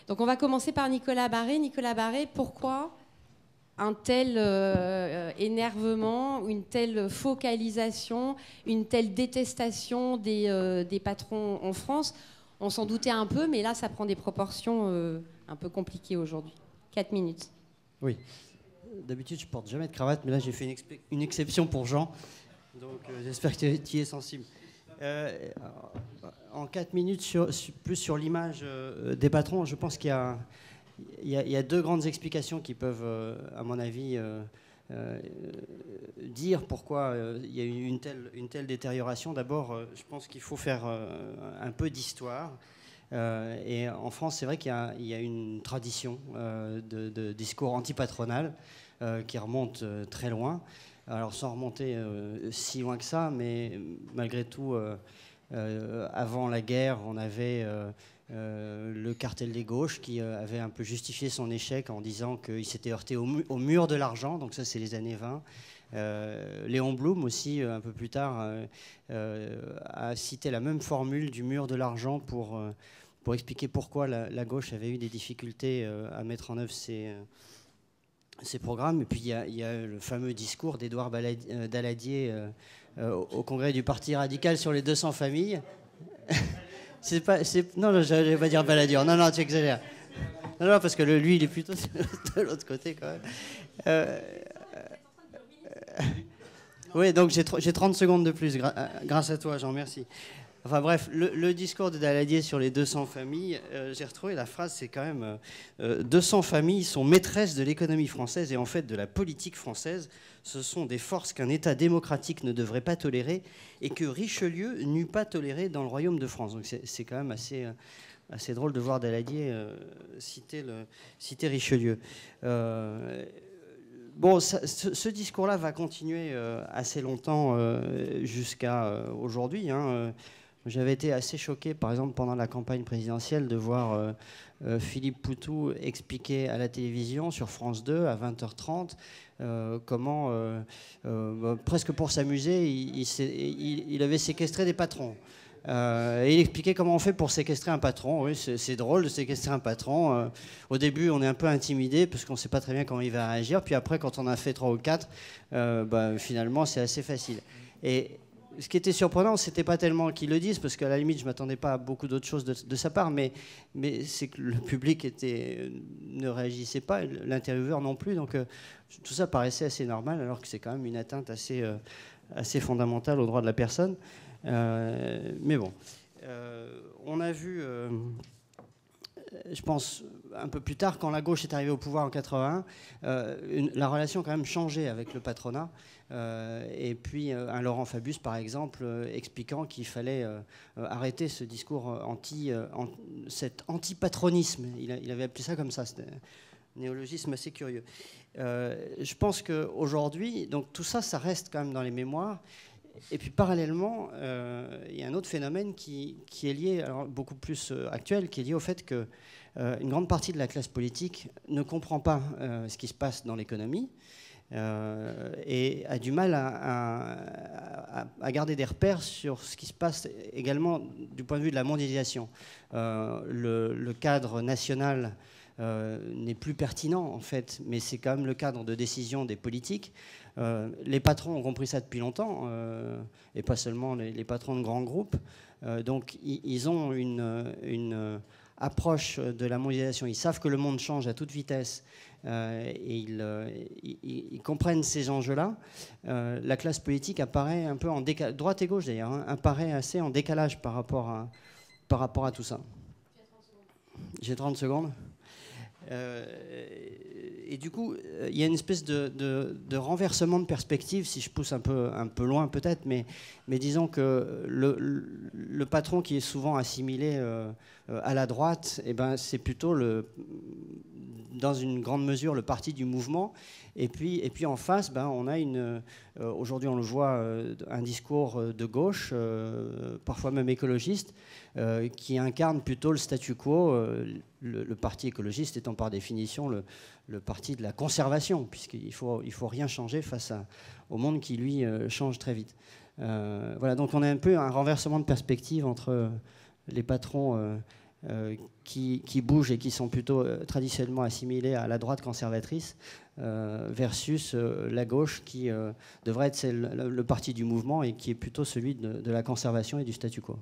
Donc on va commencer par Nicolas Barré. Nicolas Barré, pourquoi un tel énervement, une telle focalisation, une telle détestation des patrons en France? On s'en doutait un peu, mais là, ça prend des proportions un peu compliquées aujourd'hui. 4 minutes. Oui. D'habitude, je porte jamais de cravate, mais là, j'ai fait une exception pour Jean. Donc, j'espère que tu y es sensible. En 4 minutes, plus sur l'image des patrons, je pense qu'il y a deux grandes explications qui peuvent, à mon avis, dire pourquoi il y a eu une telle détérioration. D'abord, je pense qu'il faut faire un peu d'histoire. Et en France, c'est vrai qu'il y a une tradition de discours antipatronal qui remonte très loin. Alors sans remonter si loin que ça, mais malgré tout, avant la guerre, on avait le cartel des gauches qui avait un peu justifié son échec en disant qu'il s'était heurté au mur de l'argent. Donc ça, c'est les années 20. Léon Blum aussi, un peu plus tard, a cité la même formule du mur de l'argent pour expliquer pourquoi la gauche avait eu des difficultés à mettre en œuvre ces programmes. Et puis il y a le fameux discours d'Édouard Daladier au congrès du Parti radical sur les 200 familles. Non, je ne vais pas dire Baladier. Non, tu exagères. Non, parce que lui, il est plutôt de l'autre côté quand même. Oui, donc j'ai 30 secondes de plus grâce à toi, Jean, merci. Enfin bref, le discours de Daladier sur les 200 familles, j'ai retrouvé la phrase, c'est quand même 200 familles sont maîtresses de l'économie française et en fait de la politique française. Ce sont des forces qu'un État démocratique ne devrait pas tolérer et que Richelieu n'eut pas toléré dans le royaume de France. Donc c'est quand même assez drôle de voir Daladier citer Richelieu. Bon, ce discours-là va continuer assez longtemps jusqu'à aujourd'hui. J'avais été assez choqué, par exemple, pendant la campagne présidentielle, de voir Philippe Poutou expliquer à la télévision, sur France 2, à 20h30, comment, presque pour s'amuser, il avait séquestré des patrons. Et il expliquait comment on fait pour séquestrer un patron. Oui, c'est drôle de séquestrer un patron. Au début, on est un peu intimidé parce qu'on ne sait pas très bien comment il va réagir. Puis après, quand on a fait 3 ou 4, finalement, c'est assez facile. Et ce qui était surprenant, c'était pas tellement qu'ils le disent, parce qu'à la limite, je m'attendais pas à beaucoup d'autres choses de sa part, mais c'est que le public ne réagissait pas, l'intervieweur non plus. Donc tout ça paraissait assez normal, alors que c'est quand même une atteinte assez fondamentale aux droits de la personne. Mais bon, on a vu, je pense, un peu plus tard, quand la gauche est arrivée au pouvoir en 81, la relation a quand même changé avec le patronat. Et puis un Laurent Fabius, par exemple, expliquant qu'il fallait arrêter ce discours cet antipatronisme. Il avait appelé ça comme ça, c'était un néologisme assez curieux. Je pense qu'aujourd'hui, donc tout ça, ça reste quand même dans les mémoires. Et puis parallèlement, il y a un autre phénomène qui est lié, alors beaucoup plus actuel, qui est lié au fait qu'une grande partie de la classe politique ne comprend pas ce qui se passe dans l'économie et a du mal à garder des repères sur ce qui se passe également du point de vue de la mondialisation. Le cadre national n'est plus pertinent en fait, mais c'est quand même le cadre de décision des politiques. Les patrons ont compris ça depuis longtemps, et pas seulement les patrons de grands groupes. Donc ils ont une approche de la mondialisation. Ils savent que le monde change à toute vitesse et ils comprennent ces enjeux-là. La classe politique apparaît un peu en décalage, droite et gauche d'ailleurs, apparaît assez en décalage par rapport à tout ça. J'ai 30 secondes. Et du coup, il y a une espèce de renversement de perspective, si je pousse un peu loin peut-être, mais disons que le patron qui est souvent assimilé à la droite, eh ben, c'est plutôt dans une grande mesure le parti du mouvement. Et puis en face, on a aujourd'hui on le voit, un discours de gauche, parfois même écologiste, qui incarne plutôt le statu quo, le parti écologiste étant par définition le parti de la conservation, puisqu'il faut rien changer face au monde qui, lui, change très vite. Voilà, donc on a un peu un renversement de perspective entre les patrons qui bougent et qui sont plutôt traditionnellement assimilés à la droite conservatrice, versus la gauche qui devrait être le parti du mouvement et qui est plutôt celui de la conservation et du statu quo.